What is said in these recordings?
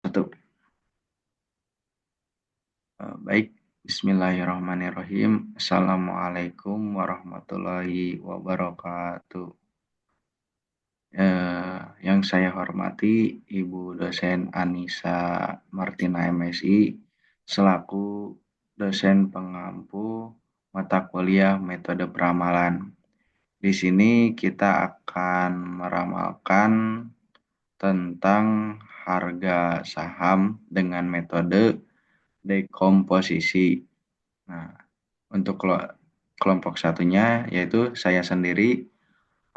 Satu. Baik, Bismillahirrahmanirrahim. Assalamualaikum warahmatullahi wabarakatuh. Yang saya hormati Ibu dosen Anissa Martina MSI selaku dosen pengampu mata kuliah metode peramalan. Di sini kita akan meramalkan tentang harga saham dengan metode dekomposisi. Nah, untuk kelompok satunya yaitu saya sendiri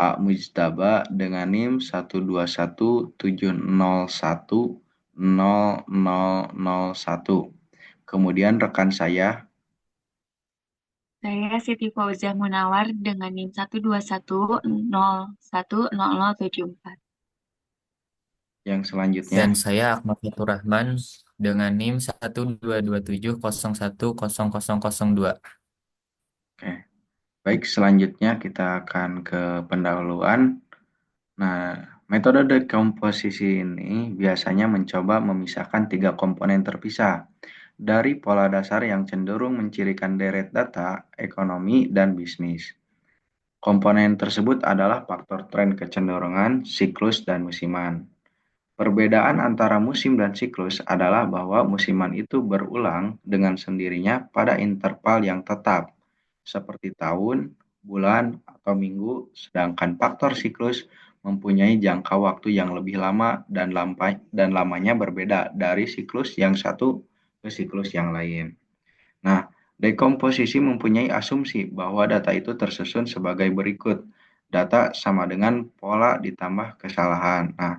A. Mujtaba dengan NIM 12170100001. Kemudian rekan saya Saya Siti Fauzia Munawar dengan NIM 12100100074. yang selanjutnya. Dan saya Ahmad Fatur Rahman dengan NIM 12270100002. Oke, baik, selanjutnya kita akan ke pendahuluan. Nah, metode dekomposisi ini biasanya mencoba memisahkan tiga komponen terpisah dari pola dasar yang cenderung mencirikan deret data, ekonomi, dan bisnis. Komponen tersebut adalah faktor tren kecenderungan, siklus, dan musiman. Perbedaan antara musim dan siklus adalah bahwa musiman itu berulang dengan sendirinya pada interval yang tetap, seperti tahun, bulan, atau minggu, sedangkan faktor siklus mempunyai jangka waktu yang lebih lama dan lamanya berbeda dari siklus yang satu ke siklus yang lain. Nah, dekomposisi mempunyai asumsi bahwa data itu tersusun sebagai berikut. Data sama dengan pola ditambah kesalahan. Nah,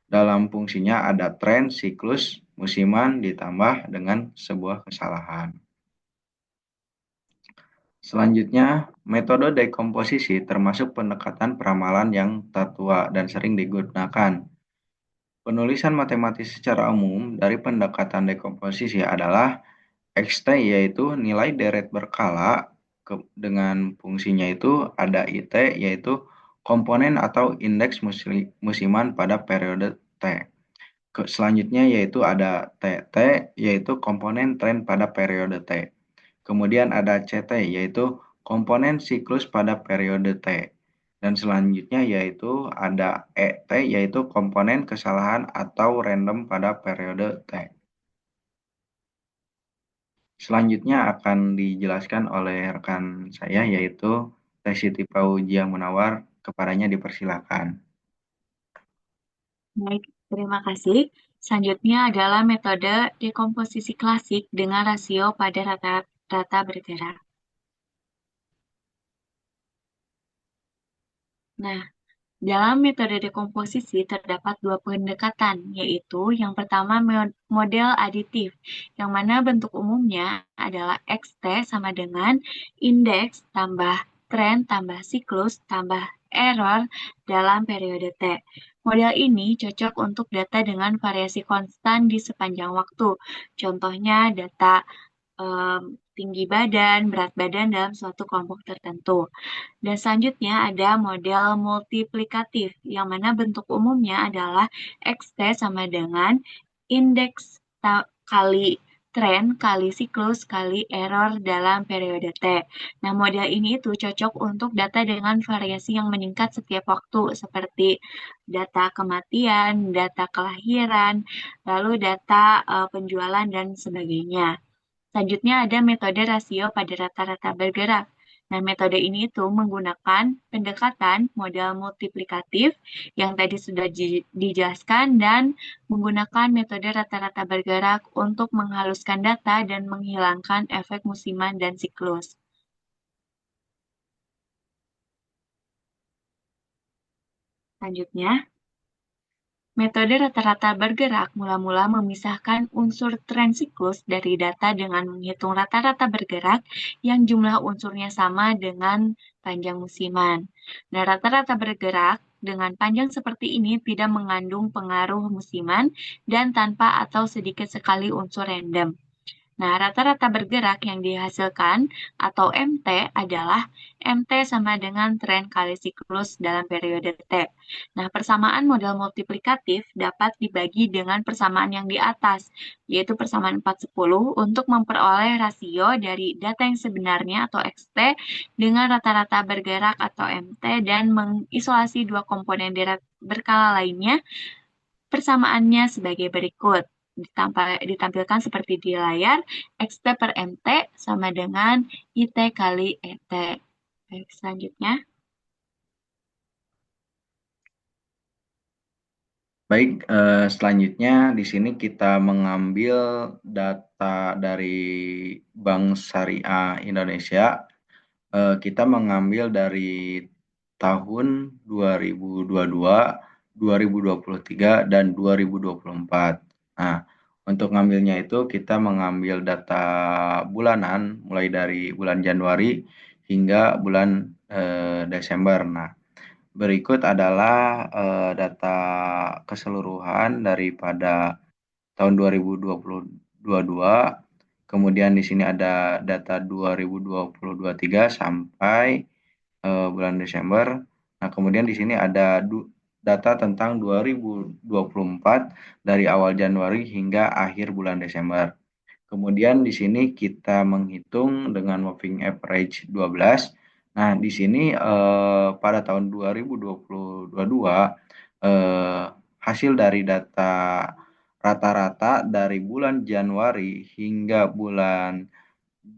dalam fungsinya ada tren, siklus, musiman ditambah dengan sebuah kesalahan. Selanjutnya, metode dekomposisi termasuk pendekatan peramalan yang tertua dan sering digunakan. Penulisan matematis secara umum dari pendekatan dekomposisi adalah XT, yaitu nilai deret berkala dengan fungsinya itu ada IT, yaitu komponen atau indeks musiman pada periode T. Selanjutnya yaitu ada TT, yaitu komponen tren pada periode T. Kemudian ada CT, yaitu komponen siklus pada periode T. Dan selanjutnya yaitu ada ET, yaitu komponen kesalahan atau random pada periode T. Selanjutnya akan dijelaskan oleh rekan saya yaitu Teh Siti Fauzia Munawar. Kepadanya dipersilakan. Baik, terima kasih. Selanjutnya adalah metode dekomposisi klasik dengan rasio pada rata-rata bergerak. Nah, dalam metode dekomposisi terdapat dua pendekatan, yaitu yang pertama model aditif, yang mana bentuk umumnya adalah XT sama dengan indeks tambah tren tambah siklus tambah error dalam periode T. Model ini cocok untuk data dengan variasi konstan di sepanjang waktu. Contohnya data tinggi badan, berat badan dalam suatu kelompok tertentu. Dan selanjutnya ada model multiplikatif, yang mana bentuk umumnya adalah XT sama dengan indeks kali tren kali siklus kali error dalam periode T. Nah, model ini itu cocok untuk data dengan variasi yang meningkat setiap waktu, seperti data kematian, data kelahiran, lalu data penjualan, dan sebagainya. Selanjutnya ada metode rasio pada rata-rata bergerak. Nah, metode ini itu menggunakan pendekatan model multiplikatif yang tadi sudah dijelaskan dan menggunakan metode rata-rata bergerak untuk menghaluskan data dan menghilangkan efek musiman dan siklus. Selanjutnya, metode rata-rata bergerak mula-mula memisahkan unsur tren siklus dari data dengan menghitung rata-rata bergerak yang jumlah unsurnya sama dengan panjang musiman. Nah, rata-rata bergerak dengan panjang seperti ini tidak mengandung pengaruh musiman dan tanpa atau sedikit sekali unsur random. Nah, rata-rata bergerak yang dihasilkan atau MT adalah MT sama dengan tren kali siklus dalam periode T. Nah, persamaan model multiplikatif dapat dibagi dengan persamaan yang di atas, yaitu persamaan 410 untuk memperoleh rasio dari data yang sebenarnya atau XT dengan rata-rata bergerak atau MT dan mengisolasi dua komponen berkala lainnya. Persamaannya sebagai berikut. Ditampilkan seperti di layar, XT per MT sama dengan IT kali ET. Baik, selanjutnya. Baik, selanjutnya di sini kita mengambil data dari Bank Syariah Indonesia. Kita mengambil dari tahun 2022, 2023, dan 2024. Nah, untuk ngambilnya itu kita mengambil data bulanan mulai dari bulan Januari hingga bulan Desember. Nah, berikut adalah data keseluruhan daripada tahun 2022. Kemudian di sini ada data 2023 sampai bulan Desember. Nah, kemudian di sini ada data tentang 2024 dari awal Januari hingga akhir bulan Desember. Kemudian di sini kita menghitung dengan moving average 12. Nah, di sini pada tahun 2022 hasil dari data rata-rata dari bulan Januari hingga bulan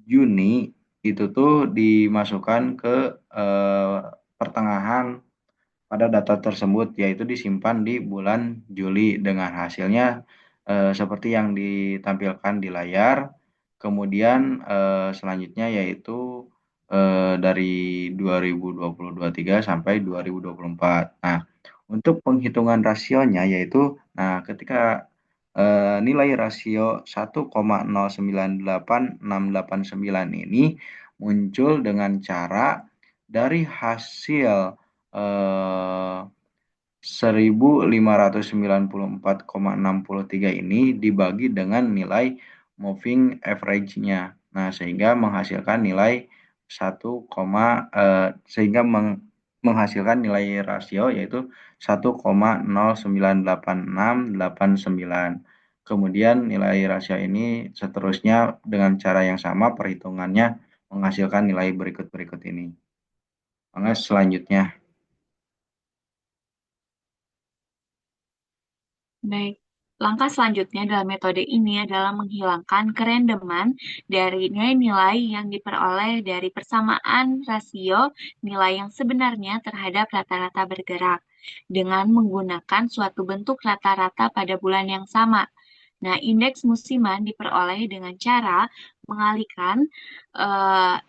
Juni itu tuh dimasukkan ke pertengahan pada data tersebut, yaitu disimpan di bulan Juli dengan hasilnya seperti yang ditampilkan di layar. Kemudian selanjutnya yaitu dari 2023 sampai 2024. Nah, untuk penghitungan rasionya yaitu, nah ketika nilai rasio 1,098,689 ini muncul dengan cara dari hasil 1594,63 ini dibagi dengan nilai moving average-nya. Nah, sehingga menghasilkan nilai 1, sehingga menghasilkan nilai rasio yaitu 1,098689. Kemudian nilai rasio ini seterusnya dengan cara yang sama perhitungannya menghasilkan nilai berikut-berikut ini. Maka selanjutnya. Baik, langkah selanjutnya dalam metode ini adalah menghilangkan kerandoman dari nilai-nilai yang diperoleh dari persamaan rasio nilai yang sebenarnya terhadap rata-rata bergerak dengan menggunakan suatu bentuk rata-rata pada bulan yang sama. Nah, indeks musiman diperoleh dengan cara mengalihkan eh,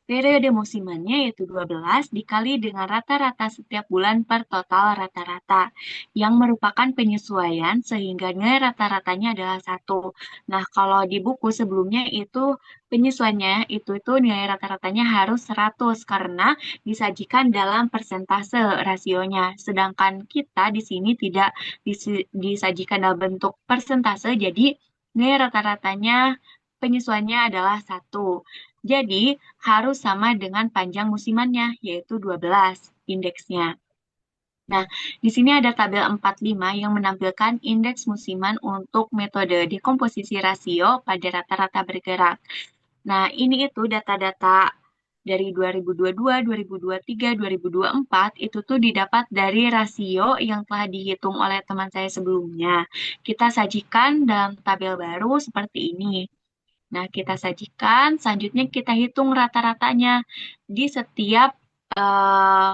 periode musimannya yaitu 12 dikali dengan rata-rata setiap bulan per total rata-rata yang merupakan penyesuaian sehingga nilai rata-ratanya adalah 1. Nah, kalau di buku sebelumnya itu penyesuaiannya itu nilai rata-ratanya harus 100 karena disajikan dalam persentase rasionya. Sedangkan kita di sini tidak disajikan dalam bentuk persentase, jadi nilai rata-ratanya penyesuaiannya adalah 1. Jadi, harus sama dengan panjang musimannya, yaitu 12 indeksnya. Nah, di sini ada tabel 45 yang menampilkan indeks musiman untuk metode dekomposisi rasio pada rata-rata bergerak. Nah, ini itu data-data dari 2022, 2023, 2024 itu tuh didapat dari rasio yang telah dihitung oleh teman saya sebelumnya. Kita sajikan dalam tabel baru seperti ini. Nah, kita sajikan, selanjutnya kita hitung rata-ratanya di setiap eh,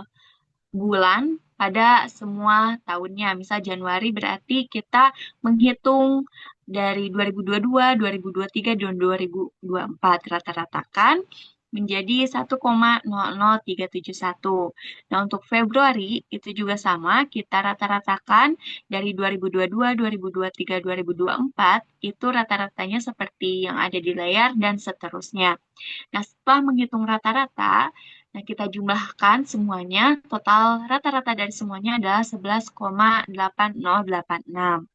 bulan pada semua tahunnya. Misal Januari berarti kita menghitung dari 2022, 2023, dan 2024 rata-ratakan menjadi 1,00371. Nah, untuk Februari itu juga sama, kita rata-ratakan dari 2022, 2023, 2024 itu rata-ratanya seperti yang ada di layar dan seterusnya. Nah, setelah menghitung rata-rata, nah kita jumlahkan semuanya, total rata-rata dari semuanya adalah 11,8086.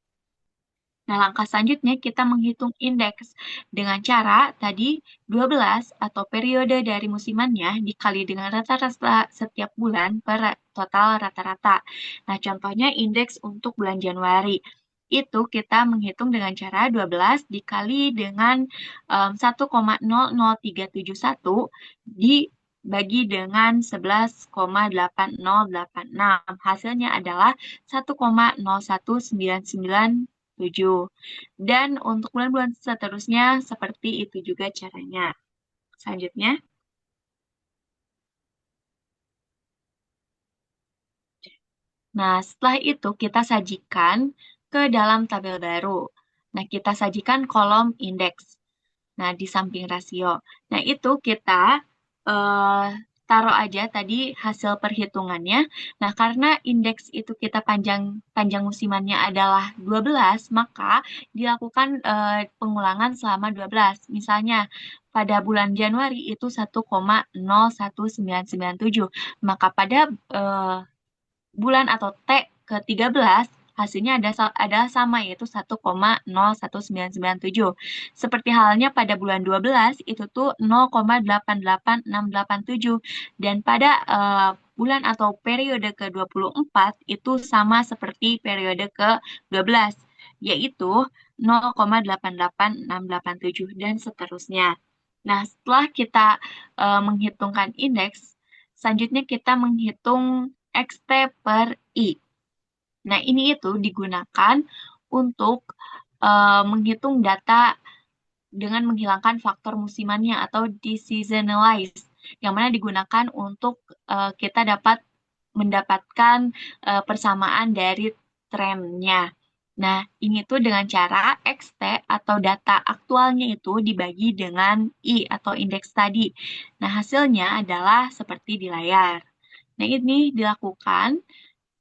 Nah, langkah selanjutnya kita menghitung indeks dengan cara tadi 12 atau periode dari musimannya dikali dengan rata-rata setiap bulan per total rata-rata. Nah, contohnya indeks untuk bulan Januari. Itu kita menghitung dengan cara 12 dikali dengan 1,00371 dibagi dengan 11,8086. Hasilnya adalah 1,01997. Dan untuk bulan-bulan seterusnya seperti itu juga caranya. Selanjutnya, nah setelah itu kita sajikan ke dalam tabel baru. Nah, kita sajikan kolom indeks. Nah, di samping rasio. Nah, itu kita eh, taruh aja tadi hasil perhitungannya. Nah, karena indeks itu kita panjang panjang musimannya adalah 12, maka dilakukan pengulangan selama 12. Misalnya pada bulan Januari itu 1,01997. Maka pada bulan atau T ke-13 hasilnya adalah sama yaitu 1,01997. Seperti halnya pada bulan 12 itu tuh 0,888687 dan pada bulan atau periode ke-24 itu sama seperti periode ke-12 yaitu 0,888687 dan seterusnya. Nah, setelah kita menghitungkan indeks, selanjutnya kita menghitung XT per I. Nah, ini itu digunakan untuk menghitung data dengan menghilangkan faktor musimannya atau deseasonalize, yang mana digunakan untuk kita dapat mendapatkan persamaan dari trennya. Nah, ini tuh dengan cara XT atau data aktualnya itu dibagi dengan I atau indeks tadi. Nah, hasilnya adalah seperti di layar. Nah, ini dilakukan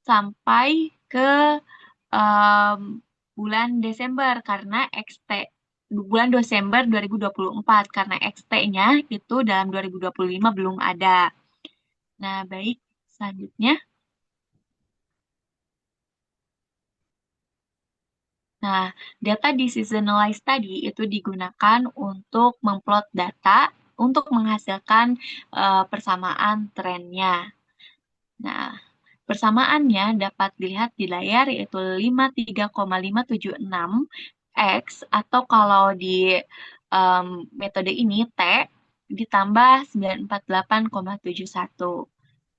sampai ke em, bulan Desember karena XT bulan Desember 2024 karena XT-nya itu dalam 2025 belum ada. Nah, baik, selanjutnya. Nah, data di seasonalize tadi itu digunakan untuk memplot data untuk menghasilkan persamaan trennya. Nah, persamaannya dapat dilihat di layar yaitu 53,576 X atau kalau di metode ini T ditambah 948,71.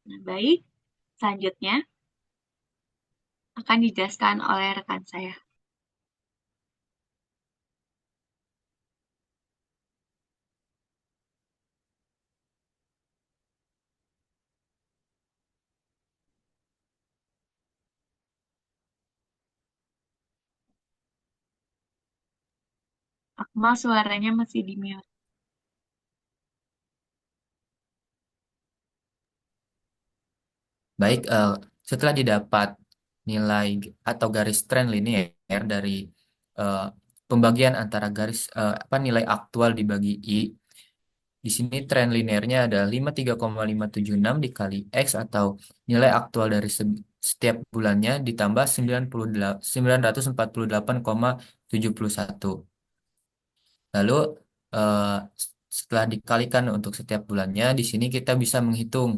Nah, baik, selanjutnya akan dijelaskan oleh rekan saya. Akmal suaranya masih di mute. Baik, setelah didapat nilai atau garis tren linear dari eh, pembagian antara garis apa nilai aktual dibagi I, di sini tren linearnya ada 53,576 dikali X atau nilai aktual dari setiap bulannya ditambah 948,71. Lalu eh, setelah dikalikan untuk setiap bulannya, di sini kita bisa menghitung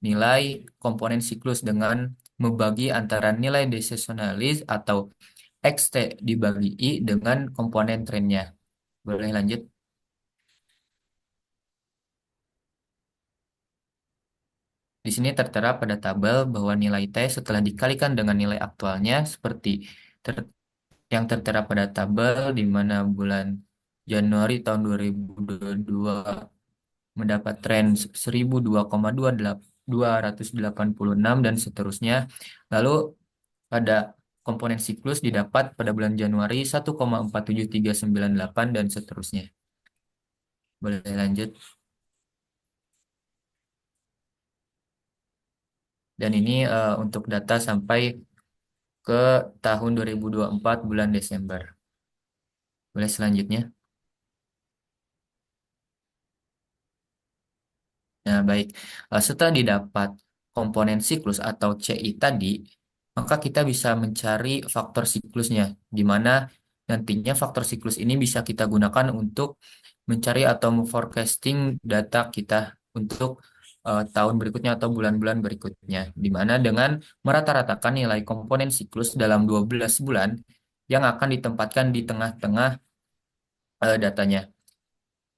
nilai komponen siklus dengan membagi antara nilai deseasonalis atau XT dibagi I dengan komponen trennya. Boleh lanjut? Di sini tertera pada tabel bahwa nilai T setelah dikalikan dengan nilai aktualnya seperti ter- yang tertera pada tabel di mana bulan Januari tahun 2022 mendapat tren 1002,286 dan seterusnya. Lalu pada komponen siklus didapat pada bulan Januari 1,47398 dan seterusnya. Boleh lanjut. Dan ini untuk data sampai ke tahun 2024 bulan Desember. Boleh selanjutnya. Nah, baik. Setelah didapat komponen siklus atau CI tadi, maka kita bisa mencari faktor siklusnya, di mana nantinya faktor siklus ini bisa kita gunakan untuk mencari atau forecasting data kita untuk tahun berikutnya atau bulan-bulan berikutnya, di mana dengan merata-ratakan nilai komponen siklus dalam 12 bulan yang akan ditempatkan di tengah-tengah datanya.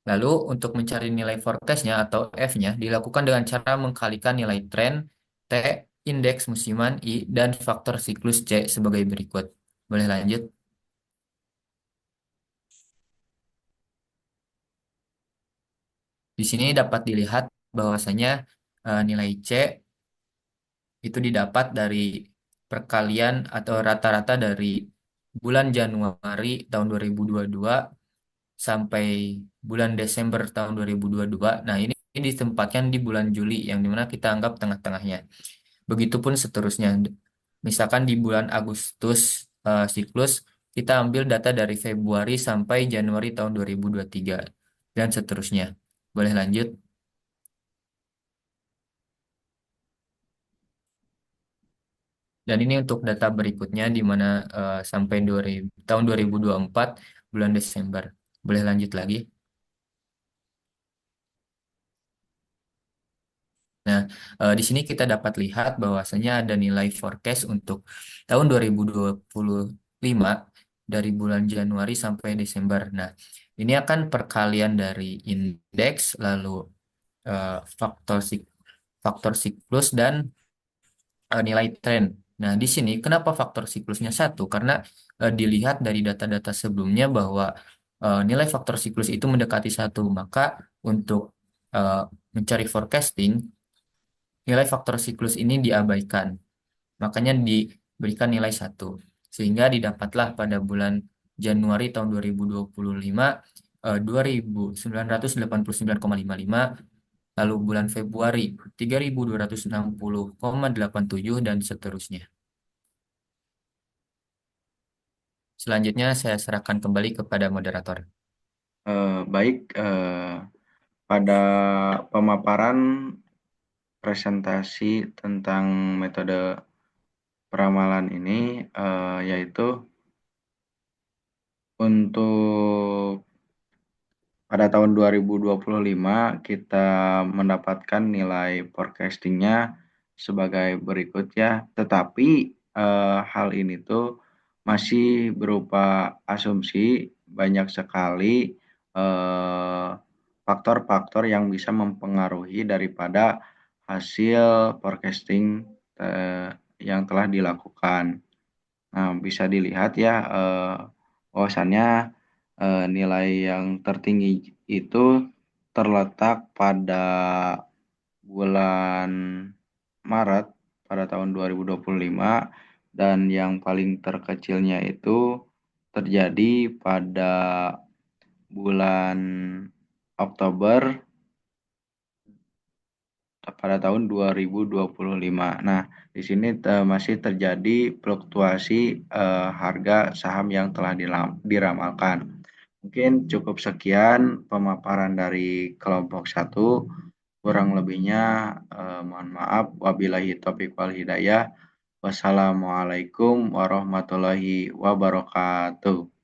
Lalu untuk mencari nilai forecast-nya atau F-nya dilakukan dengan cara mengkalikan nilai tren T, indeks musiman I, dan faktor siklus C sebagai berikut. Boleh lanjut? Di sini dapat dilihat bahwasanya nilai C itu didapat dari perkalian atau rata-rata dari bulan Januari tahun 2022 sampai bulan Desember tahun 2022. Nah, ini ditempatkan di bulan Juli yang dimana kita anggap tengah-tengahnya. Begitupun seterusnya. Misalkan di bulan Agustus siklus, kita ambil data dari Februari sampai Januari tahun 2023 dan seterusnya. Boleh lanjut? Dan ini untuk data berikutnya di mana sampai 2000, tahun 2024 bulan Desember. Boleh lanjut lagi? Nah, di sini kita dapat lihat bahwasanya ada nilai forecast untuk tahun 2025 dari bulan Januari sampai Desember. Nah, ini akan perkalian dari indeks, lalu eh, faktor faktor siklus dan nilai tren. Nah, di sini kenapa faktor siklusnya satu? Karena dilihat dari data-data sebelumnya bahwa nilai faktor siklus itu mendekati satu. Maka untuk eh, mencari forecasting, nilai faktor siklus ini diabaikan. Makanya diberikan nilai satu. Sehingga didapatlah pada bulan Januari tahun 2025 2.989,55, lalu bulan Februari 3.260,87 dan seterusnya. Selanjutnya saya serahkan kembali kepada moderator. Baik, pada pemaparan presentasi tentang metode peramalan ini, yaitu untuk pada tahun 2025 kita mendapatkan nilai forecastingnya sebagai berikut ya, tetapi hal ini tuh masih berupa asumsi, banyak sekali eh, faktor-faktor yang bisa mempengaruhi daripada hasil forecasting yang telah dilakukan. Nah, bisa dilihat ya bahwasannya nilai yang tertinggi itu terletak pada bulan Maret pada tahun 2025 dan yang paling terkecilnya itu terjadi pada bulan Oktober pada tahun 2025. Nah, di sini masih terjadi fluktuasi harga saham yang telah diramalkan. Mungkin cukup sekian pemaparan dari kelompok satu. Kurang lebihnya mohon maaf. Wabillahi taufiq wal hidayah. Wassalamualaikum warahmatullahi wabarakatuh.